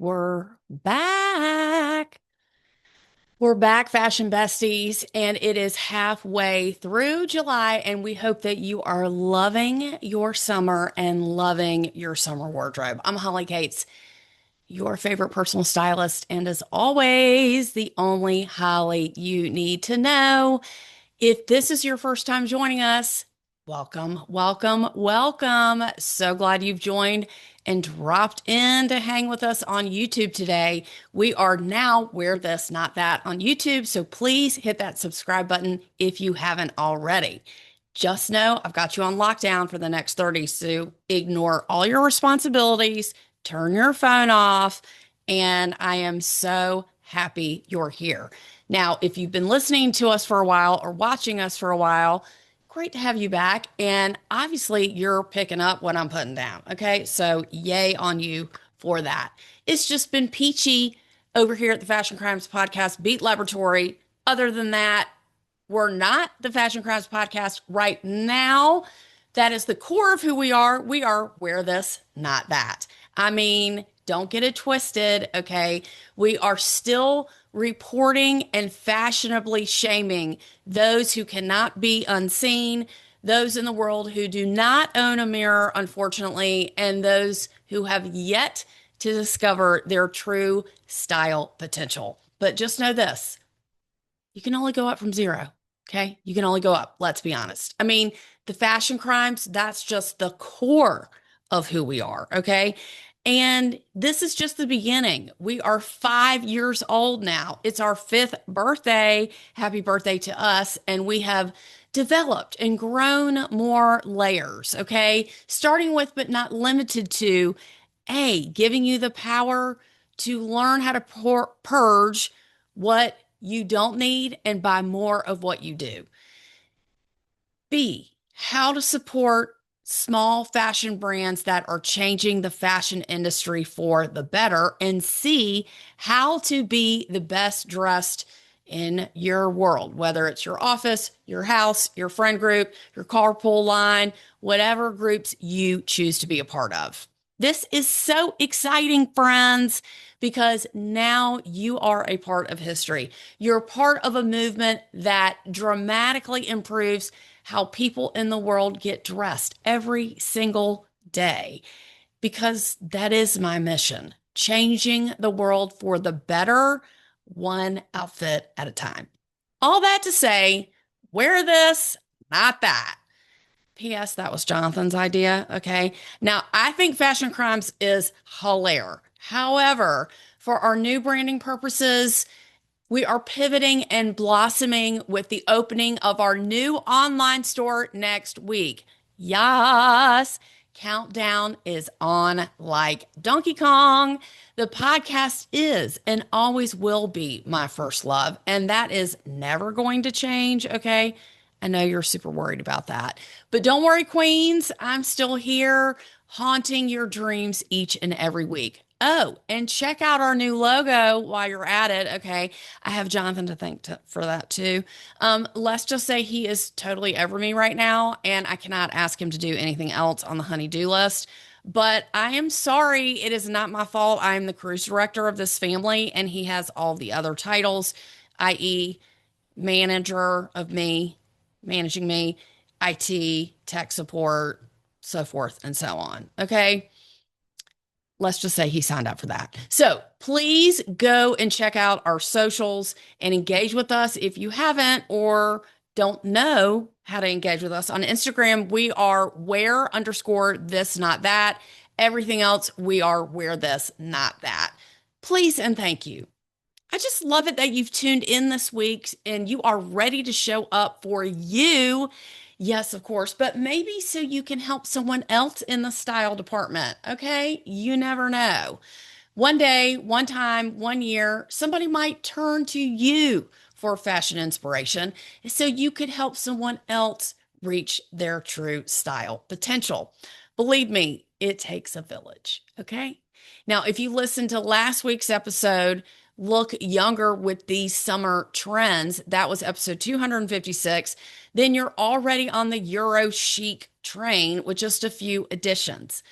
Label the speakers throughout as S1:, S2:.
S1: We're back. We're back, fashion besties, and it is halfway through July, and we hope that you are loving your summer and loving your summer wardrobe. I'm Holly Cates, your favorite personal stylist, and as always, the only Holly you need to know. If this is your first time joining us, welcome, welcome, welcome. So glad you've joined and dropped in to hang with us on YouTube today. We are now Wear This, Not That on YouTube. So please hit that subscribe button if you haven't already. Just know I've got you on lockdown for the next 30. So ignore all your responsibilities, turn your phone off, and I am so happy you're here. Now, if you've been listening to us for a while or watching us for a while, great to have you back. And obviously, you're picking up what I'm putting down. Okay. So, yay on you for that. It's just been peachy over here at the Fashion Crimes Podcast Beat Laboratory. Other than that, we're not the Fashion Crimes Podcast right now. That is the core of who we are. We are Wear This, Not That. I mean, don't get it twisted, okay? We are still reporting and fashionably shaming those who cannot be unseen, those in the world who do not own a mirror, unfortunately, and those who have yet to discover their true style potential. But just know this, you can only go up from zero, okay? You can only go up, let's be honest. I mean, the fashion crimes, that's just the core of who we are, okay? And this is just the beginning. We are 5 years old now. It's our 5th birthday. Happy birthday to us. And we have developed and grown more layers, okay? Starting with, but not limited to, A, giving you the power to learn how to purge what you don't need and buy more of what you do. B, how to support small fashion brands that are changing the fashion industry for the better. And C, how to be the best dressed in your world, whether it's your office, your house, your friend group, your carpool line, whatever groups you choose to be a part of. This is so exciting, friends, because now you are a part of history. You're part of a movement that dramatically improves how people in the world get dressed every single day, because that is my mission, changing the world for the better, one outfit at a time. All that to say, wear this, not that. P.S. That was Jonathan's idea. Okay. Now, I think Fashion Crimes is hilarious. However, for our new branding purposes, we are pivoting and blossoming with the opening of our new online store next week. Yes, countdown is on like Donkey Kong. The podcast is and always will be my first love, and that is never going to change, okay? I know you're super worried about that. But don't worry, queens, I'm still here haunting your dreams each and every week. Oh, and check out our new logo while you're at it. Okay. I have Jonathan to thank for that too. Let's just say he is totally over me right now, and I cannot ask him to do anything else on the honey-do list. But I am sorry. It is not my fault. I am the cruise director of this family, and he has all the other titles, i.e., manager of me, managing me, IT, tech support, so forth and so on. Okay. Let's just say he signed up for that. So please go and check out our socials and engage with us if you haven't or don't know how to engage with us. On Instagram, we are wear_this, not that. Everything else, we are wear this, not that. Please and thank you. I just love it that you've tuned in this week and you are ready to show up for you. Yes, of course, but maybe so you can help someone else in the style department. Okay. You never know. One day, one time, one year, somebody might turn to you for fashion inspiration so you could help someone else reach their true style potential. Believe me, it takes a village. Okay. Now, if you listened to last week's episode, Look Younger with These Summer Trends, that was episode 256, then you're already on the Euro Chic train with just a few additions.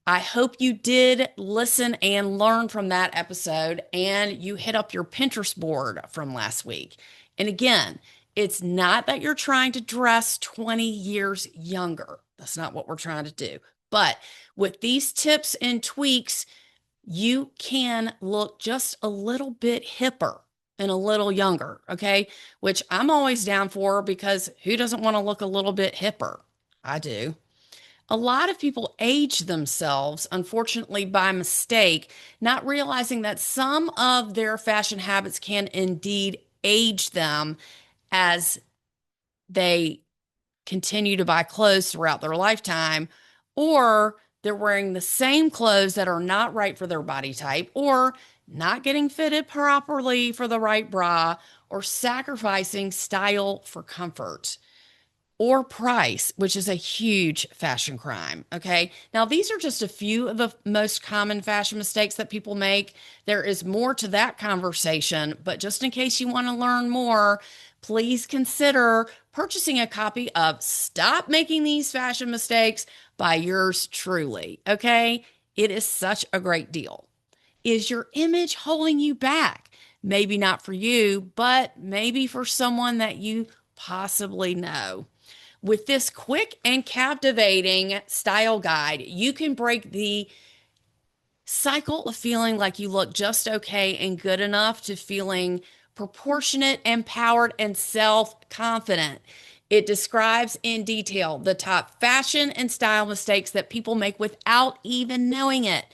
S1: I hope you did listen and learn from that episode and you hit up your Pinterest board from last week. And again, it's not that you're trying to dress 20 years younger. That's not what we're trying to do. But with these tips and tweaks, you can look just a little bit hipper and a little younger, okay? Which I'm always down for because who doesn't want to look a little bit hipper? I do. A lot of people age themselves, unfortunately, by mistake, not realizing that some of their fashion habits can indeed age them as they continue to buy clothes throughout their lifetime, or they're wearing the same clothes that are not right for their body type, or not getting fitted properly for the right bra, or sacrificing style for comfort or price, which is a huge fashion crime. Okay. Now, these are just a few of the most common fashion mistakes that people make. There is more to that conversation, but just in case you want to learn more, please consider purchasing a copy of Stop Making These Fashion Mistakes by yours truly. Okay. It is such a great deal. Is your image holding you back? Maybe not for you, but maybe for someone that you possibly know. With this quick and captivating style guide, you can break the cycle of feeling like you look just okay and good enough to feeling proportionate, empowered, and self confident. It describes in detail the top fashion and style mistakes that people make without even knowing it.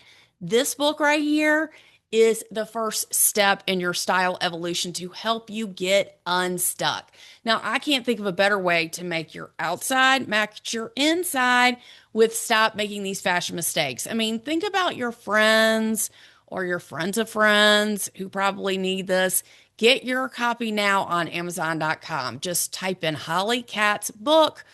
S1: This book right here is the first step in your style evolution to help you get unstuck. Now, I can't think of a better way to make your outside match your inside with Stop Making These Fashion Mistakes. I mean, think about your friends or your friends of friends who probably need this. Get your copy now on Amazon.com. Just type in Holly Katz book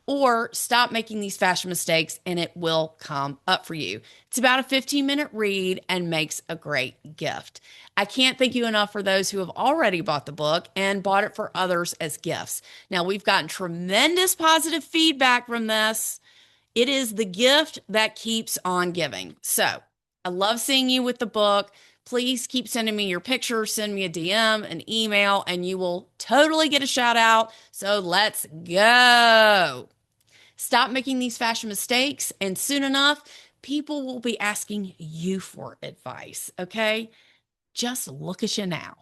S1: or Stop Making These Fashion Mistakes and it will come up for you. It's about a 15-minute read and makes a great gift. I can't thank you enough for those who have already bought the book and bought it for others as gifts. Now, we've gotten tremendous positive feedback from this. It is the gift that keeps on giving. So I love seeing you with the book. Please keep sending me your pictures, send me a DM, an email, and you will totally get a shout out. So let's go. Stop making these fashion mistakes, and soon enough, people will be asking you for advice, okay? Just look at you now.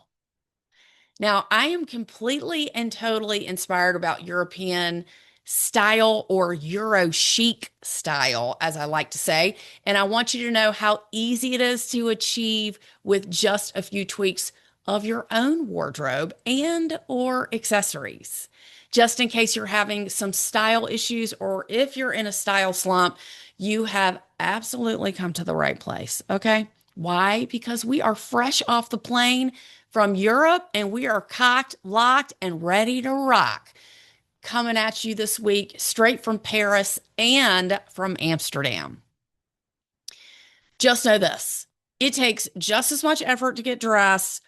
S1: Now, I am completely and totally inspired about European style or Euro chic style, as I like to say. And I want you to know how easy it is to achieve with just a few tweaks of your own wardrobe and or accessories. Just in case you're having some style issues or if you're in a style slump, you have absolutely come to the right place. Okay. Why? Because we are fresh off the plane from Europe and we are cocked, locked, and ready to rock. Coming at you this week, straight from Paris and from Amsterdam. Just know this, it takes just as much effort to get dressed,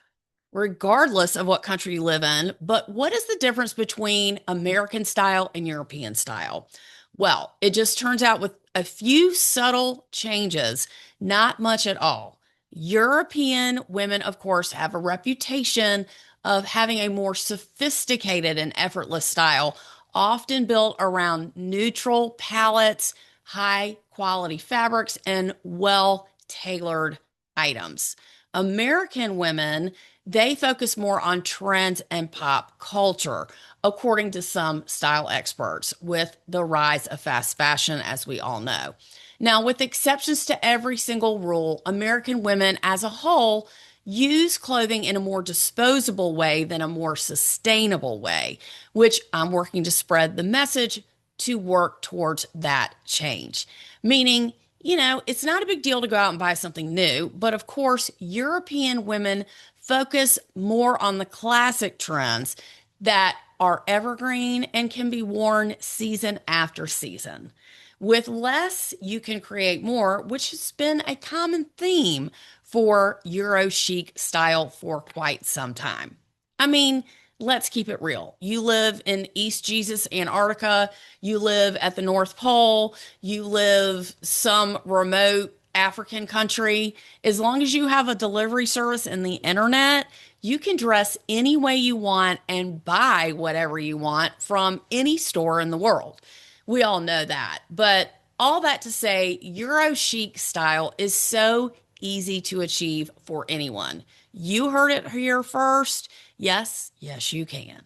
S1: regardless of what country you live in. But what is the difference between American style and European style? Well, it just turns out with a few subtle changes, not much at all. European women, of course, have a reputation of having a more sophisticated and effortless style, often built around neutral palettes, high quality fabrics, and well tailored items. American women, they focus more on trends and pop culture, according to some style experts, with the rise of fast fashion, as we all know. Now, with exceptions to every single rule, American women as a whole use clothing in a more disposable way than a more sustainable way, which I'm working to spread the message to work towards that change. Meaning, it's not a big deal to go out and buy something new, but of course, European women focus more on the classic trends that are evergreen and can be worn season after season. With less, you can create more, which has been a common theme for Euro chic style for quite some time. I mean, let's keep it real. You live in East Jesus, Antarctica, you live at the North Pole, you live some remote African country. As long as you have a delivery service and the internet, you can dress any way you want and buy whatever you want from any store in the world. We all know that. But all that to say, Euro chic style is so easy to achieve for anyone. You heard it here first. Yes, yes, you can.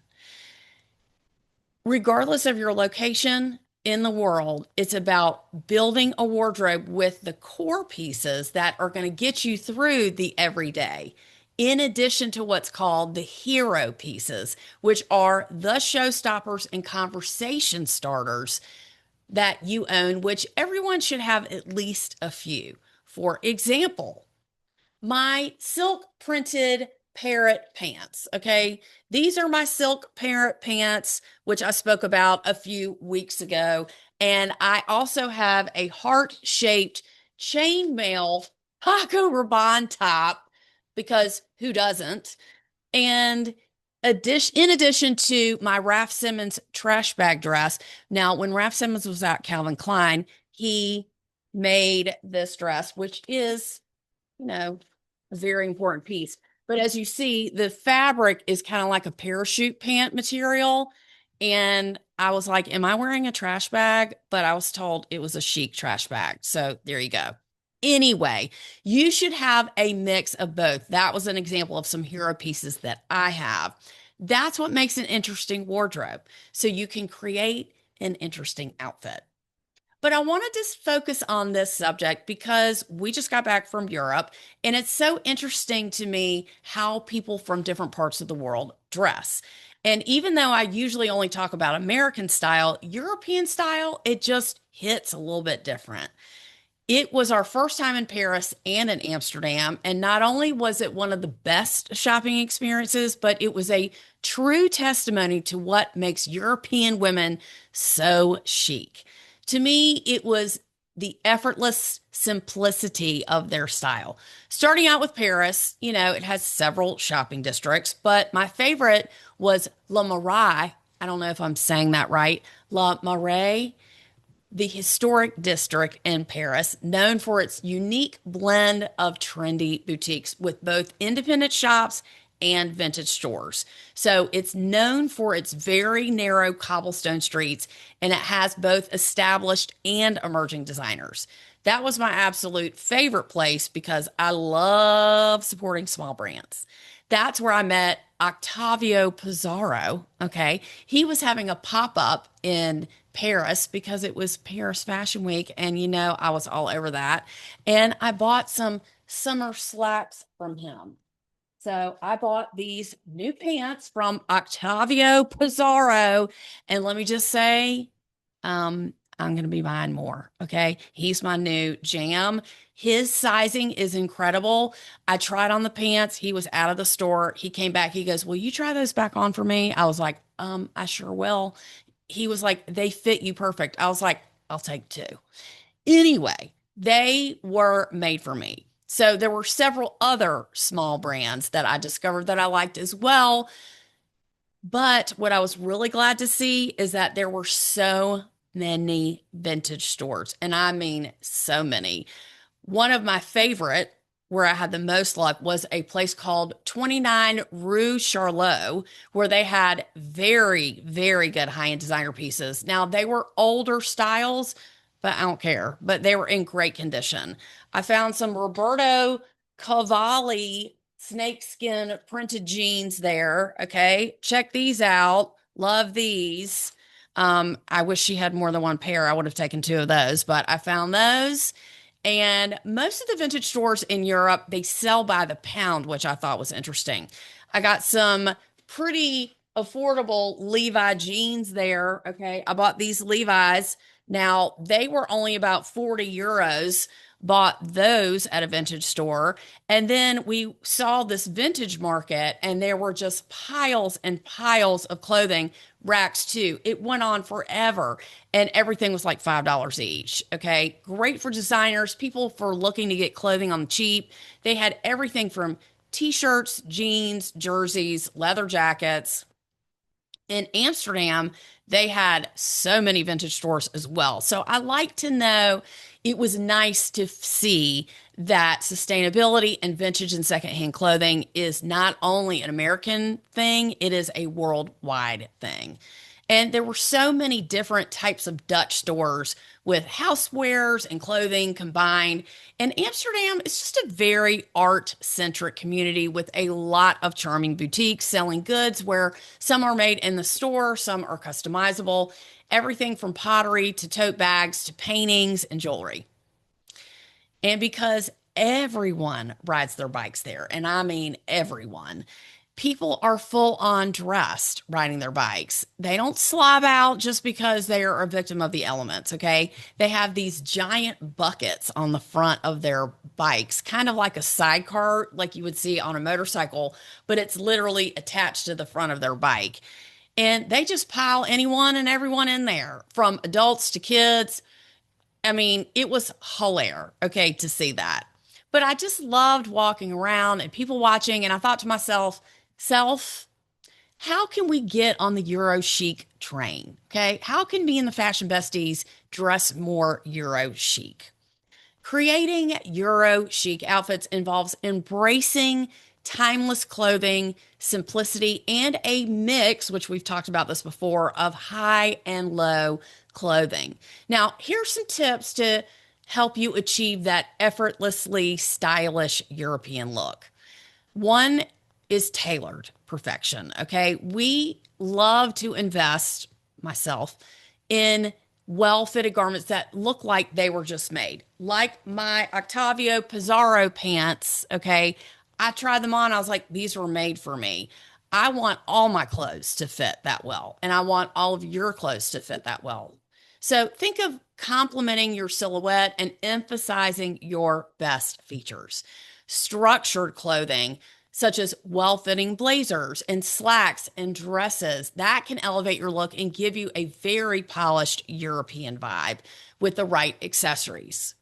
S1: Regardless of your location in the world, it's about building a wardrobe with the core pieces that are going to get you through the everyday, in addition to what's called the hero pieces, which are the showstoppers and conversation starters that you own, which everyone should have at least a few. For example, my silk printed parrot pants. Okay. These are my silk parrot pants, which I spoke about a few weeks ago. And I also have a heart shaped chainmail Paco Rabanne top because who doesn't? And in addition to my Raf Simons trash bag dress. Now, when Raf Simons was at Calvin Klein, he made this dress, which is, you know, a very important piece. But as you see, the fabric is kind of like a parachute pant material. And I was like, am I wearing a trash bag? But I was told it was a chic trash bag. So there you go. Anyway, you should have a mix of both. That was an example of some hero pieces that I have. That's what makes an interesting wardrobe. So you can create an interesting outfit. But I wanted to focus on this subject because we just got back from Europe, and it's so interesting to me how people from different parts of the world dress. And even though I usually only talk about American style, European style, it just hits a little bit different. It was our first time in Paris and in Amsterdam. And not only was it one of the best shopping experiences, but it was a true testimony to what makes European women so chic. To me, it was the effortless simplicity of their style. Starting out with Paris, it has several shopping districts, but my favorite was La Marais. I don't know if I'm saying that right. La Marais, the historic district in Paris, known for its unique blend of trendy boutiques with both independent shops and vintage stores. So it's known for its very narrow cobblestone streets, and it has both established and emerging designers. That was my absolute favorite place because I love supporting small brands. That's where I met Octavio Pizarro. Okay. He was having a pop up in Paris because it was Paris Fashion Week. And, I was all over that. And I bought some summer slacks from him. So I bought these new pants from Octavio Pizarro. And let me just say, I'm going to be buying more. Okay. He's my new jam. His sizing is incredible. I tried on the pants. He was out of the store. He came back. He goes, will you try those back on for me? I was like, I sure will. He was like, they fit you perfect. I was like, I'll take two. Anyway, they were made for me. So there were several other small brands that I discovered that I liked as well. But what I was really glad to see is that there were so many vintage stores. And I mean, so many. One of my favorite, where I had the most luck, was a place called 29 Rue Charlot, where they had very, very good high-end designer pieces. Now, they were older styles, but I don't care. But they were in great condition. I found some Roberto Cavalli snakeskin printed jeans there. Okay, check these out. Love these. I wish she had more than one pair. I would have taken two of those, but I found those. And most of the vintage stores in Europe, they sell by the pound, which I thought was interesting. I got some pretty affordable Levi jeans there. Okay. I bought these Levi's. Now, they were only about 40 euros. Bought those at a vintage store. And then we saw this vintage market, and there were just piles and piles of clothing, racks too. It went on forever, and everything was like $5 each. Okay. Great for designers, people for looking to get clothing on the cheap. They had everything from t shirts, jeans, jerseys, leather jackets. In Amsterdam, they had so many vintage stores as well. So I like to know it was nice to see that sustainability and vintage and secondhand clothing is not only an American thing, it is a worldwide thing. And there were so many different types of Dutch stores with housewares and clothing combined. And Amsterdam is just a very art centric community with a lot of charming boutiques selling goods where some are made in the store, some are customizable, everything from pottery to tote bags to paintings and jewelry. And because everyone rides their bikes there, and I mean everyone, people are full on dressed riding their bikes. They don't slob out just because they are a victim of the elements, okay? They have these giant buckets on the front of their bikes, kind of like a sidecar, like you would see on a motorcycle, but it's literally attached to the front of their bike. And they just pile anyone and everyone in there, from adults to kids. I mean, it was hilarious, okay, to see that. But I just loved walking around and people watching, and I thought to myself, self, how can we get on the Euro chic train? Okay, how can me and the fashion besties dress more Euro chic? Creating Euro chic outfits involves embracing timeless clothing, simplicity, and a mix, which we've talked about this before, of high and low clothing. Now, here's some tips to help you achieve that effortlessly stylish European look. One is tailored perfection. Okay. We love to invest, myself, in well fitted garments that look like they were just made, like my Octavio Pizarro pants. Okay. I tried them on. I was like, these were made for me. I want all my clothes to fit that well, and I want all of your clothes to fit that well. So think of complementing your silhouette and emphasizing your best features. Structured clothing, such as well fitting blazers and slacks and dresses, that can elevate your look and give you a very polished European vibe with the right accessories.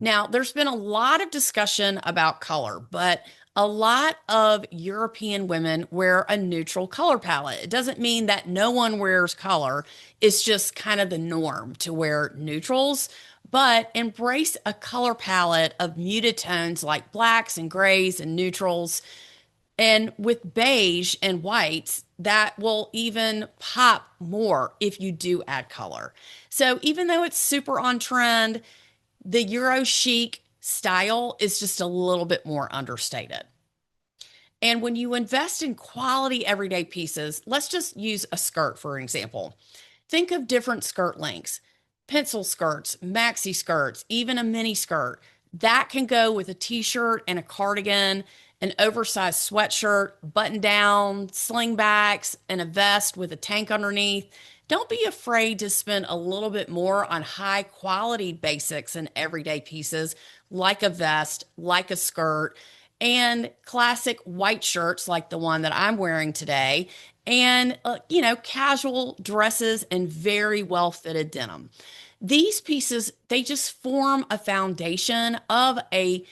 S1: Now, there's been a lot of discussion about color, but a lot of European women wear a neutral color palette. It doesn't mean that no one wears color, it's just kind of the norm to wear neutrals. But embrace a color palette of muted tones like blacks and grays and neutrals. And with beige and whites, that will even pop more if you do add color. So even though it's super on trend, the Euro chic style is just a little bit more understated. And when you invest in quality everyday pieces, let's just use a skirt for an example. Think of different skirt lengths, pencil skirts, maxi skirts, even a mini skirt. That can go with a t-shirt and a cardigan, an oversized sweatshirt, button down, slingbacks, and a vest with a tank underneath. Don't be afraid to spend a little bit more on high quality basics and everyday pieces like a vest, like a skirt, and classic white shirts like the one that I'm wearing today, and casual dresses and very well fitted denim. These pieces, they just form a foundation of a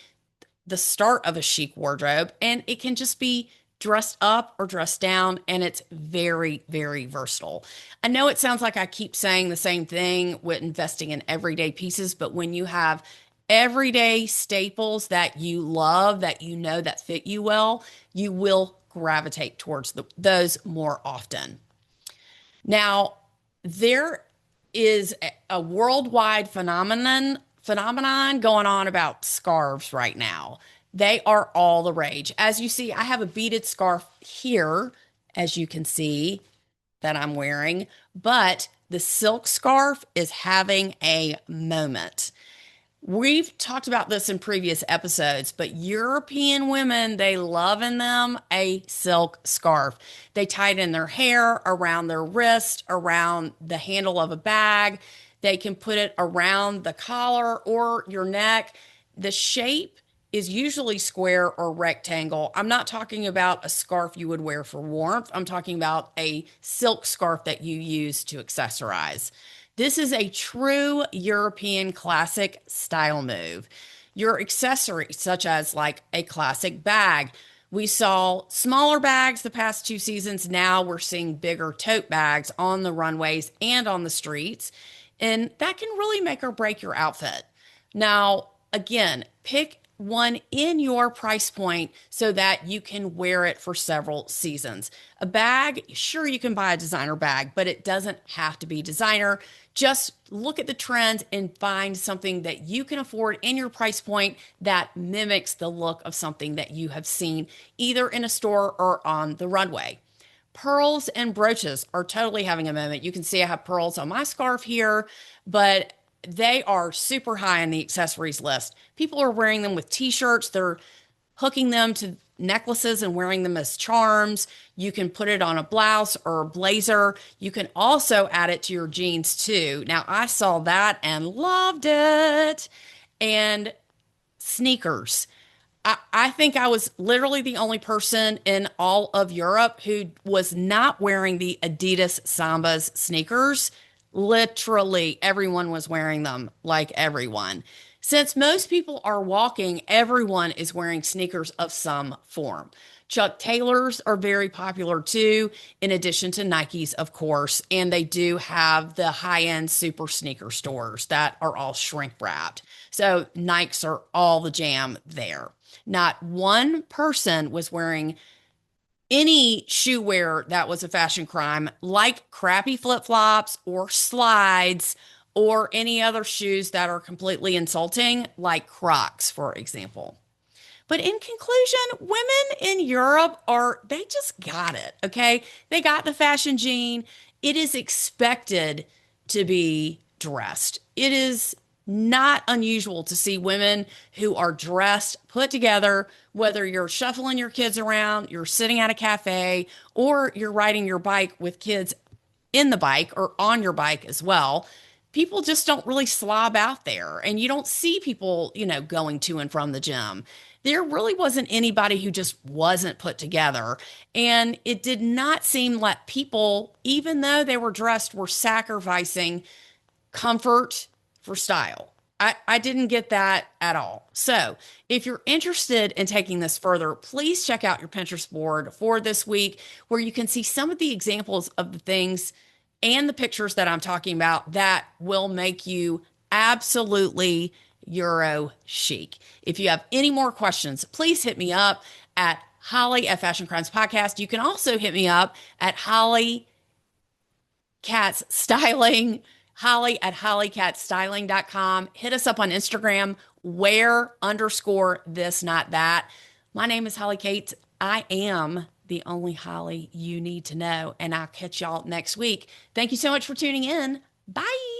S1: the start of a chic wardrobe, and it can just be dressed up or dressed down, and it's very, very versatile. I know it sounds like I keep saying the same thing with investing in everyday pieces, but when you have everyday staples that you love, that you know that fit you well, you will gravitate towards those more often. Now, there is a worldwide phenomenon going on about scarves right now. They are all the rage. As you see, I have a beaded scarf here, as you can see, that I'm wearing, but the silk scarf is having a moment. We've talked about this in previous episodes, but European women, they love in them a silk scarf. They tie it in their hair, around their wrist, around the handle of a bag. They can put it around the collar or your neck. The shape is usually square or rectangle. I'm not talking about a scarf you would wear for warmth. I'm talking about a silk scarf that you use to accessorize. This is a true European classic style move. Your accessories, such as like a classic bag We saw smaller bags the past 2 seasons. Now we're seeing bigger tote bags on the runways and on the streets. And that can really make or break your outfit. Now, again, pick one in your price point so that you can wear it for several seasons. A bag, sure, you can buy a designer bag, but it doesn't have to be designer. Just look at the trends and find something that you can afford in your price point that mimics the look of something that you have seen either in a store or on the runway. Pearls and brooches are totally having a moment. You can see I have pearls on my scarf here, but they are super high on the accessories list. People are wearing them with t-shirts. They're hooking them to necklaces and wearing them as charms. You can put it on a blouse or a blazer. You can also add it to your jeans too. Now, I saw that and loved it. And sneakers. I think I was literally the only person in all of Europe who was not wearing the Adidas Sambas sneakers. Literally, everyone was wearing them, like everyone. Since most people are walking, everyone is wearing sneakers of some form. Chuck Taylors are very popular too, in addition to Nikes, of course. And they do have the high-end super sneaker stores that are all shrink wrapped. So Nikes are all the jam there. Not one person was wearing any shoe wear that was a fashion crime, like crappy flip-flops or slides or any other shoes that are completely insulting, like Crocs, for example. But in conclusion, women in Europe they just got it, okay? They got the fashion gene. It is expected to be dressed. It is not unusual to see women who are dressed, put together, whether you're shuffling your kids around, you're sitting at a cafe, or you're riding your bike with kids in the bike or on your bike as well. People just don't really slob out there, and you don't see people, going to and from the gym. There really wasn't anybody who just wasn't put together. And it did not seem like people, even though they were dressed, were sacrificing comfort for style. I didn't get that at all. So, if you're interested in taking this further, please check out your Pinterest board for this week, where you can see some of the examples of the things and the pictures that I'm talking about that will make you absolutely Euro chic. If you have any more questions, please hit me up at Holly at Fashion Crimes Podcast. You can also hit me up at Holly Katz Styling, Holly at hollykatzstyling.com. Hit us up on Instagram, wear_this, not that. My name is Holly Kate. I am the only Holly you need to know, and I'll catch y'all next week. Thank you so much for tuning in. Bye.